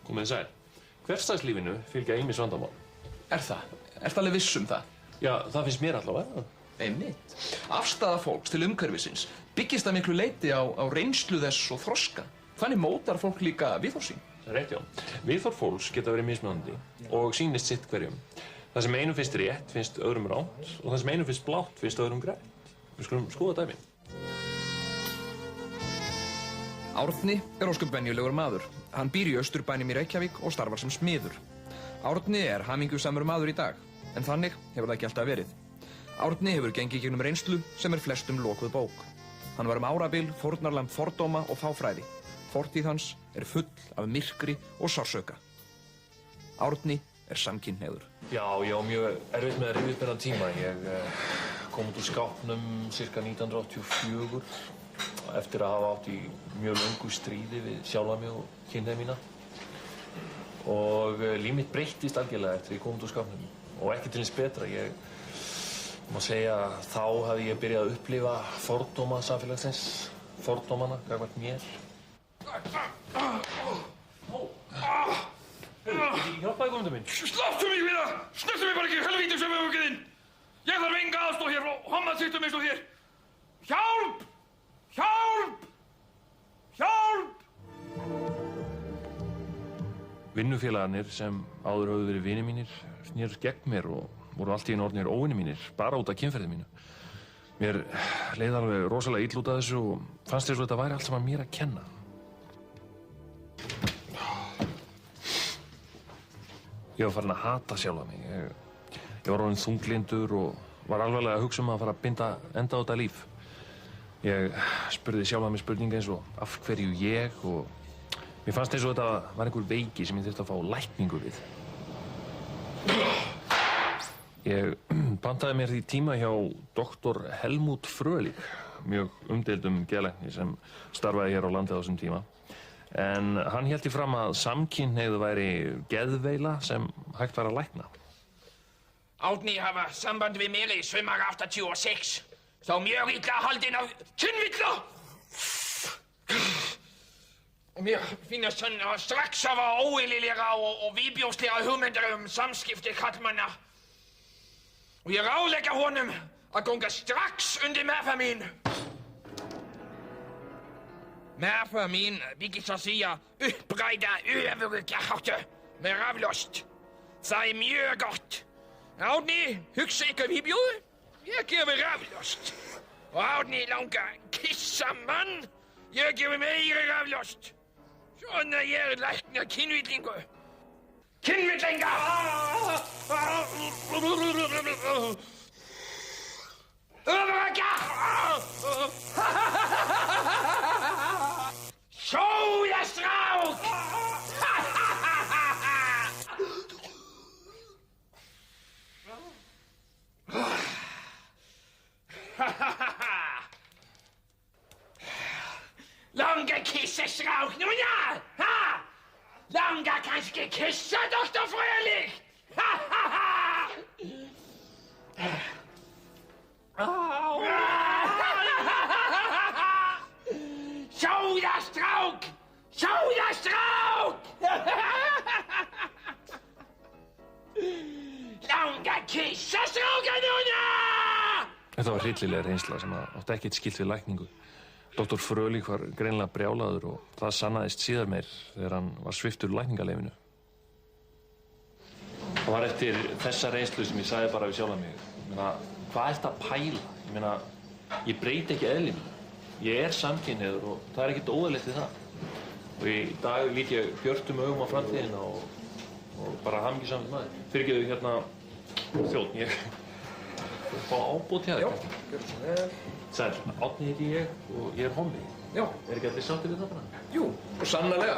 Komið sæl. Hversdagslífinu fylgja ýmis vandamál. Það? Ertu alveg viss það? Já, það finnst mér allavega. Einmitt. Afstaða fólks til umhverfisins byggist að miklu leyti á reynslu þess og þroska. Þannig mótar fólk líka viðhorf sín. Það er rétt, já. Viðhorf fólks geta verið mismunandi og sýnist sitt hverjum. Það sem einum finnst rétt finnst öðrum rangt og það sem einum finnst blátt finnst öðrum grænt. Við skulum skoða dæmi. Árni er ósköp venjulegur maður. Hann býr í Austurbænum í Reykjavík og starfar sem smiður. Árni er hamingjusamur maður í dag, en þannig hefur það ekki alltaf verið. Árni hefur gengið gegnum reynslu sem er flestum lokuð bók. Hann var árabil fórnarlamb fordóma og fáfræði. Fortíð hans er full af myrkri og sársauka. Árni er samkynhneigður. Já, ég á mjög erfitt með að rifja upp þennan tíma. Ég kom út úr skápnum cirka 1984 eftir að hafa átt í mjög löngu stríði við sjálfa mig og kynhneigð mína. Og líf mitt breyttist algjörlega eftir að ég kom út úr skápnum. Og ekki til hins betra. Ég má segja að þá hafði ég byrjað að upplifa fordóma samfélagsins, fordómana gagnvart mér. Ég hjálpaði góðum minn. Slepptu mig við það! Snertu mig bara ekki, helvítum sem við þinn! Ég þarf enga aðstoð hér frá hommasittum eins og þér! Hjálp! Hjálp! Hjálp! Vinnufélagarnir sem áður höfðu verið vinir mínir snerust gegn mér og voru allt í einu orðnir óvinir mínir, bara út af kynferði mínu. Mér leið alveg rosalega ill út af þessu og fannst þess að þetta væri allt saman mér að kenna. Ég var farin að hata sjálfa mig. Ég var orðinn þunglyndur og var alvarlega að hugsa að fara að binda enda á þetta líf. Ég spurði sjálfa mig spurninga eins og af hverju ég og mér fannst eins og þetta var einhver veiki sem ég þurfti að fá lækningu við. Ég pantaði mér því tíma hjá doktor Helmut Frölich, mjög umdeildum geðlækni sem starfaði hér á landi á þessum tíma. En hann hélt í fram að samkynhneigð væri geðveila sem hægt var að lækna. Árni hafa samband við mér í sumar 86. Þá mjög illa haldinn af kynvilla. Og mér finnst hann strax hafa óeðlilega og viðbjóðslega hugmyndir samskipti karlmanna. Og ég ráðlegg honum að ganga strax undir meðferð. Meðferð byggist á því að uppræta öfugaháttu með raflost. Það er mjög gott. Árni, hugsa ekki viðbjóð. Ég gefi raflost. Og Árni langar kissa mann. Ég gefi meiri raflost. Svona ég lækna kynvillingu. Kynvillinga! Sójastrák! Langar kissestrák núna? Langar kannski kissa, doktor Frölich? Sójastrák! Sójastrák! Langar kissastráka núna? Þetta var hryllileg reynsla sem átti ekkert skylt við lækningu. Doktor Frölich var greinilega brjálaður og það sannaðist síðar meir þegar hann var sviptur lækningaleyfinu. Það var eftir þessa reynslu sem ég sagði bara við sjálfa mig. Hvað ertu að pæla? Ég breyti ekki eðli mínu. Ég er samkynhneigður og það er ekkert óeðlilegt við það. Og í dag lít ég björtum augum á framtíðina og bara hamingjusamur maður. Fyrirgeðu hérna þjónn, ég fá ábót hjá þér. Já, gjörðu svo vel. Sæl, Árni heiti ég og ég er hommi. Já. Er ekki allir sáttir við það bara? Jú, og sannarlega.